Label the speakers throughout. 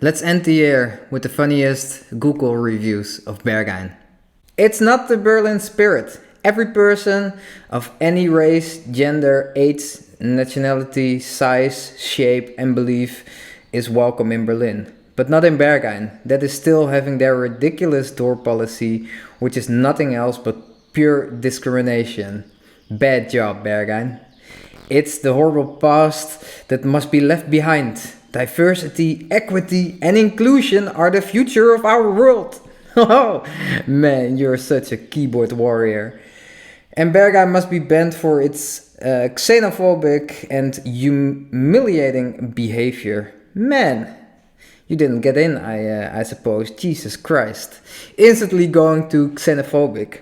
Speaker 1: Let's end the year with the funniest Google reviews of Berghain. It's not the Berlin spirit. Every person of any race, gender, age, nationality, size, shape, and belief is welcome in Berlin. But not in Berghain. That is still having their ridiculous door policy, which is nothing else but pure discrimination. Bad job, Berghain. It's the horrible past that must be left behind. Diversity, equity, and inclusion are the future of our world. Oh, man, you're such a keyboard warrior. And Berghain must be banned for its xenophobic and humiliating behavior. Man, you didn't get in, I suppose. Jesus Christ. Instantly going to xenophobic.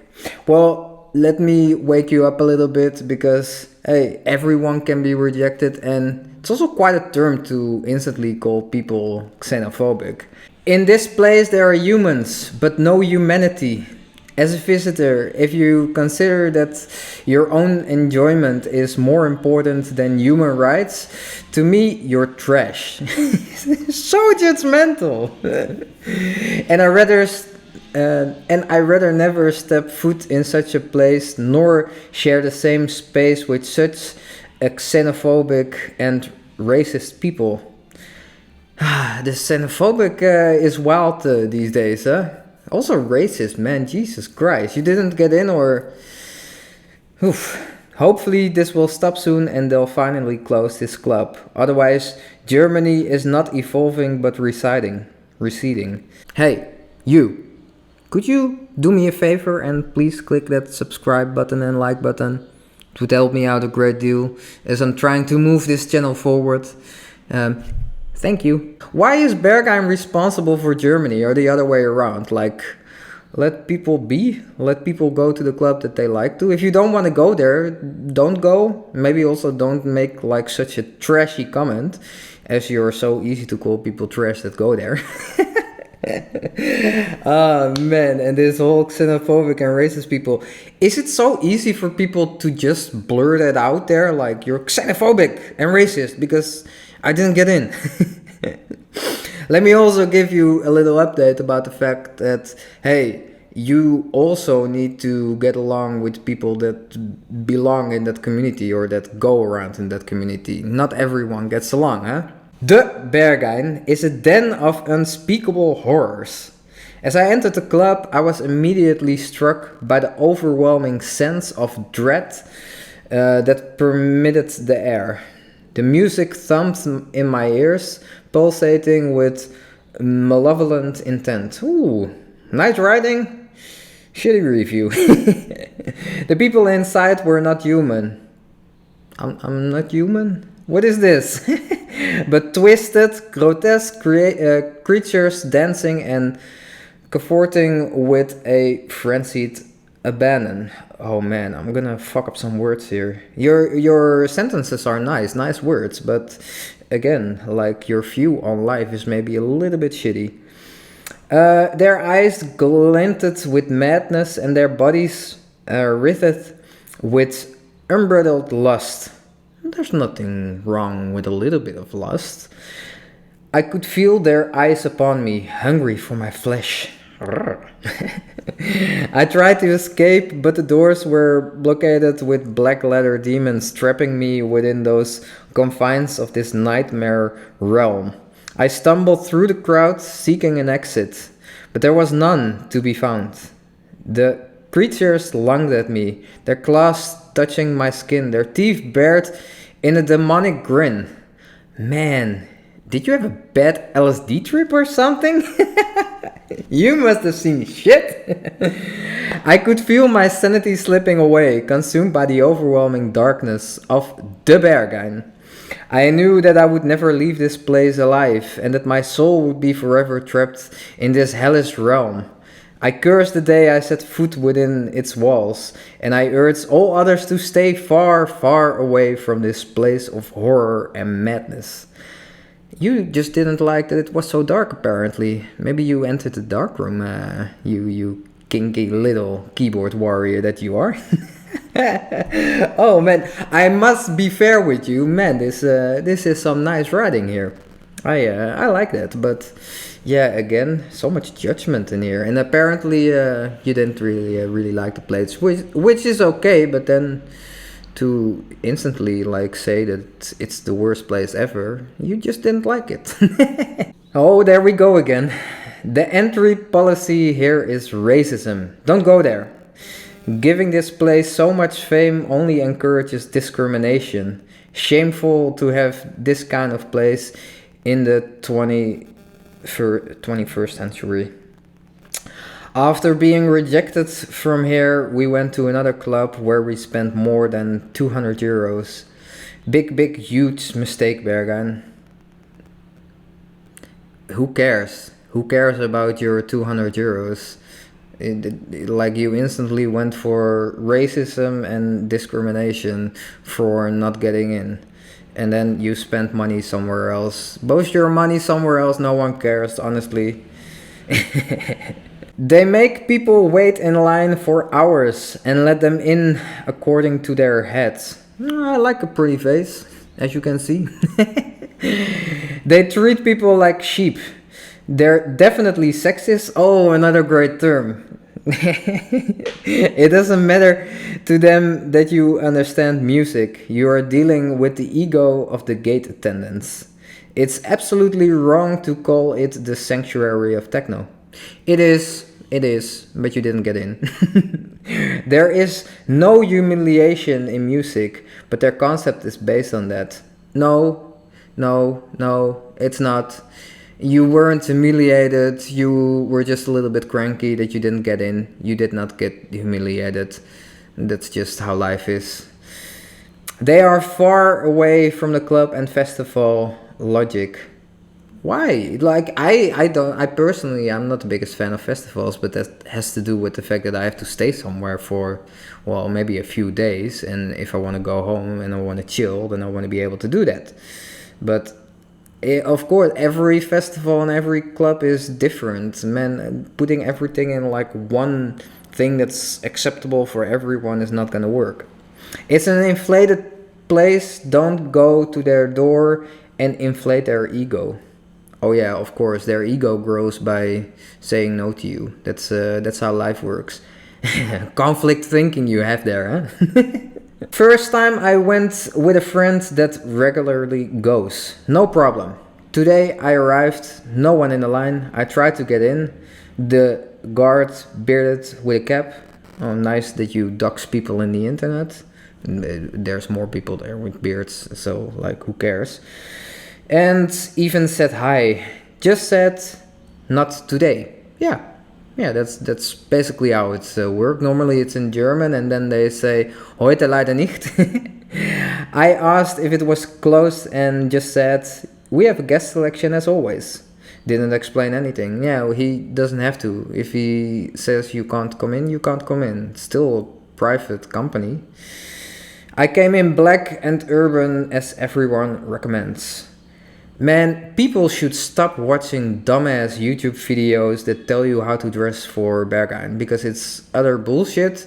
Speaker 1: Well, let me wake you up a little bit because, hey, everyone can be rejected, and it's also quite a term to instantly call people xenophobic. In this place there are humans, but no humanity. As a visitor, if you consider that your own enjoyment is more important than human rights, to me, you're trash. So judgmental. and I rather never step foot in such a place, nor share the same space with such a xenophobic and racist people. The xenophobic is wild these days, huh? Also racist, man, Jesus Christ. You didn't get in, or... Oof. Hopefully this will stop soon and they'll finally close this club. Otherwise, Germany is not evolving but receding. Hey, you. Could you do me a favor and please click that subscribe button and like button? It would help me out a great deal as I'm trying to move this channel forward. Thank you. Why is Berghain responsible for Germany or the other way around? Like, let people be. Let people go to the club that they like to. If you don't want to go there, don't go. Maybe also don't make like such a trashy comment, as you're so easy to call people trash that go there. Oh man, and this whole xenophobic and racist people. Is it so easy for people to just blurt it out there like you're xenophobic and racist because I didn't get in? Let me also give you a little update about the fact that, hey, you also need to get along with people that belong in that community or that go around in that community. Not everyone gets along, huh? The Berghain is a den of unspeakable horrors. As I entered the club, I was immediately struck by the overwhelming sense of dread that permeated the air. The music thumped in my ears, pulsating with malevolent intent. Ooh, nice writing, shitty review. The people inside were not human. I'm not human? What is this? But twisted, grotesque creatures dancing and cavorting with a frenzied abandon. Oh man, I'm gonna fuck up some words here. Your sentences are nice words, but again, like your view on life is maybe a little bit shitty. Their eyes glinted with madness and their bodies writhed with unbridled lust. There's nothing wrong with a little bit of lust. I could feel their eyes upon me, hungry for my flesh. I tried to escape, but the doors were blockaded with black leather demons trapping me within those confines of this nightmare realm. I stumbled through the crowd, seeking an exit, but there was none to be found. The creatures lunged at me, their claws touching my skin, their teeth bared in a demonic grin. Man, did you have a bad LSD trip or something? You must have seen shit. I could feel my sanity slipping away, consumed by the overwhelming darkness of the Berghain. I knew that I would never leave this place alive, and that my soul would be forever trapped in this hellish realm. I cursed the day I set foot within its walls, and I urged all others to stay far, far away from this place of horror and madness. You just didn't like that it was so dark, apparently. Maybe you entered the dark room, you kinky little keyboard warrior that you are. Oh man, I must be fair with you, man. This is some nice writing here. I like that, but yeah, again, so much judgment in here, and apparently you didn't really like the place, which is okay, but then to instantly like say that it's the worst place ever, you just didn't like it. Oh, there we go again. The entry policy here is racism. Don't go there. Giving this place so much fame only encourages discrimination. Shameful to have this kind of place in the 21st century. After being rejected from here, we went to another club where we spent more than 200 euros. Big, huge mistake, Berghain. Who cares? Who cares about your 200 euros? Like you instantly went for racism and discrimination for not getting in, and then you spent money somewhere else. Boast your money somewhere else, no one cares, honestly. They make people wait in line for hours and let them in according to their heads. I like a pretty face, as you can see. They treat people like sheep. They're definitely sexist. Oh, another great term. It doesn't matter to them that you understand music. You are dealing with the ego of the gate attendants. It's absolutely wrong to call it the sanctuary of techno. It is, but you didn't get in. There is no humiliation in music, but their concept is based on that. No, it's not. You weren't humiliated, you were just a little bit cranky that you didn't get in. You did not get humiliated. That's just how life is. They are far away from the club and festival logic. Why? Like I personally I'm not the biggest fan of festivals, but that has to do with the fact that I have to stay somewhere for well, maybe a few days, and if I want to go home and I want to chill, then I want to be able to do that. But of course, every festival and every club is different. Man, putting everything in like one thing that's acceptable for everyone is not gonna work. It's an inflated place. Don't go to their door and inflate their ego. Oh yeah, of course, their ego grows by saying no to you. That's how life works. Conflict thinking you have there, huh? First time I went with a friend that regularly goes. No problem. Today I arrived, no one in the line. I tried to get in. The guard bearded with a cap. Oh, nice that you dox people in the internet. There's more people there with beards, so like who cares? And even said hi. Just said, not today. Yeah, that's basically how it's works. Normally it's in German, and then they say heute leider nicht. I asked if it was closed and just said we have a guest selection as always. Didn't explain anything. Yeah, he doesn't have to. If he says you can't come in, you can't come in. It's still a private company. I came in black and urban as everyone recommends. Man, people should stop watching dumbass YouTube videos that tell you how to dress for Berghain, because it's utter bullshit.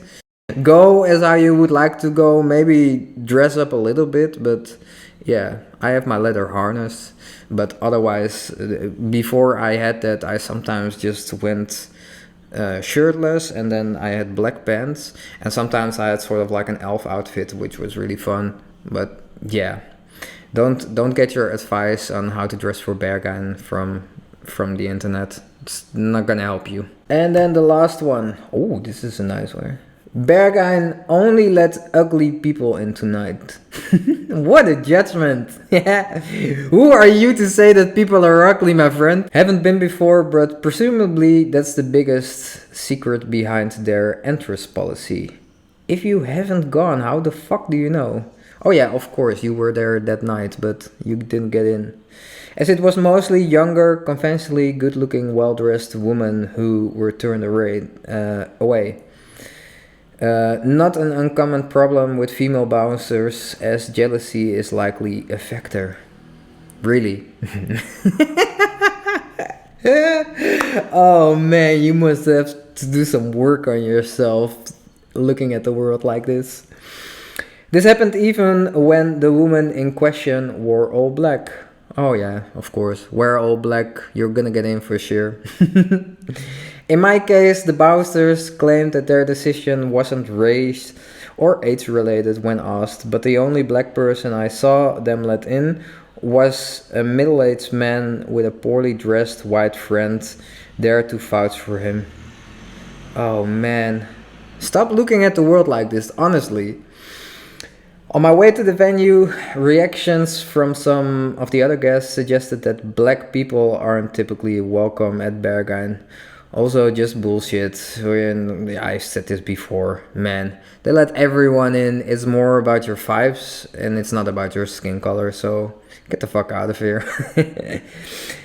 Speaker 1: Go as how you would like to go, maybe dress up a little bit, but yeah, I have my leather harness, but otherwise, before I had that, I sometimes just went shirtless, and then I had black pants, and sometimes I had sort of like an elf outfit, which was really fun, but yeah. Don't get your advice on how to dress for Berghain from the internet. It's not gonna help you. And then the last one. Oh, this is a nice one. Berghain only let ugly people in tonight. What a judgment. Yeah. Who are you to say that people are ugly, my friend? Haven't been before, but presumably that's the biggest secret behind their entrance policy. If you haven't gone, how the fuck do you know? Oh yeah, of course, you were there that night, but you didn't get in. As it was mostly younger, conventionally good-looking, well-dressed women who were turned away. Not an uncommon problem with female bouncers, as jealousy is likely a factor. Really? Oh man, you must have to do some work on yourself looking at the world like this. This happened even when the woman in question wore all black. Oh yeah, of course. Wear all black, you're gonna get in for sure. In my case, the Bowsters claimed that their decision wasn't race or age related when asked, but the only black person I saw them let in was a middle-aged man with a poorly dressed white friend there to vouch for him. Oh man. Stop looking at the world like this, honestly. On my way to the venue, reactions from some of the other guests suggested that black people aren't typically welcome at Berghain. Also, just bullshit. I said this before, man. They let everyone in. It's more about your vibes and it's not about your skin color, so get the fuck out of here.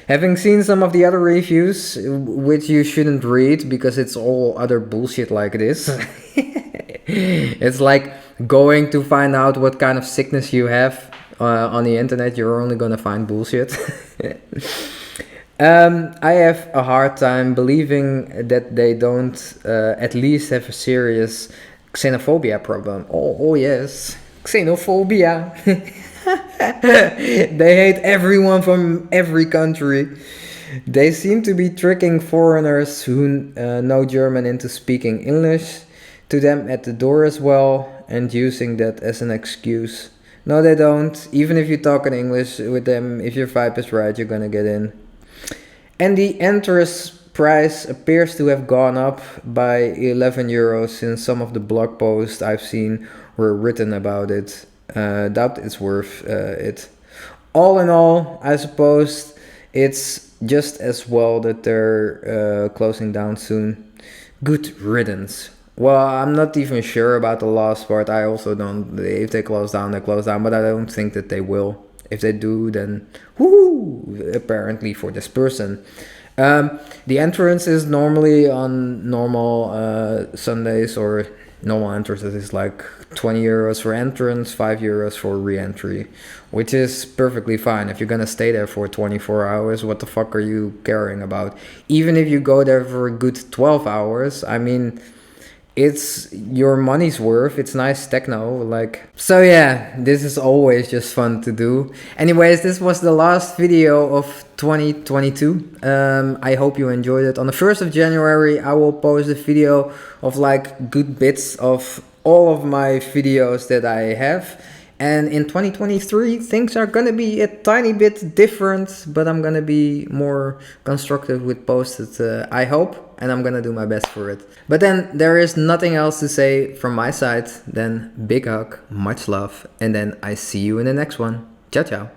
Speaker 1: Having seen some of the other reviews, which you shouldn't read because it's all other bullshit like this. It's like going to find out what kind of sickness you have on the internet. You're only gonna find bullshit. I have a hard time believing that they don't at least have a serious xenophobia problem. Oh yes, xenophobia. They hate everyone from every country. They seem to be tricking foreigners who know German into speaking English to them at the door as well and using that as an excuse. No, they don't. Even if you talk in English with them, if your vibe is right, you're gonna get in. And the entrance price appears to have gone up by 11 euros since some of the blog posts I've seen were written about it. Doubt it's worth it. All in all, I suppose it's just as well that they're closing down soon. Good riddance. Well, I'm not even sure about the last part. I also don't. If they close down, they close down. But I don't think that they will. If they do, then whoo! Apparently for this person. The entrance is normally on normal Sundays or normal entrances is like 20 euros for entrance, 5 euros for re-entry, which is perfectly fine. If you're gonna stay there for 24 hours, what the fuck are you caring about? Even if you go there for a good 12 hours, I mean, it's your money's worth. It's nice techno, like. So yeah, this is always just fun to do. Anyways, this was the last video of 2022. I hope you enjoyed it. On the 1st of January, I will post a video of like good bits of all of my videos that I have. And in 2023, things are gonna be a tiny bit different, but I'm gonna be more constructive with posted, I hope, and I'm gonna do my best for it. But then there is nothing else to say from my side than big hug, much love, and then I see you in the next one. Ciao, ciao.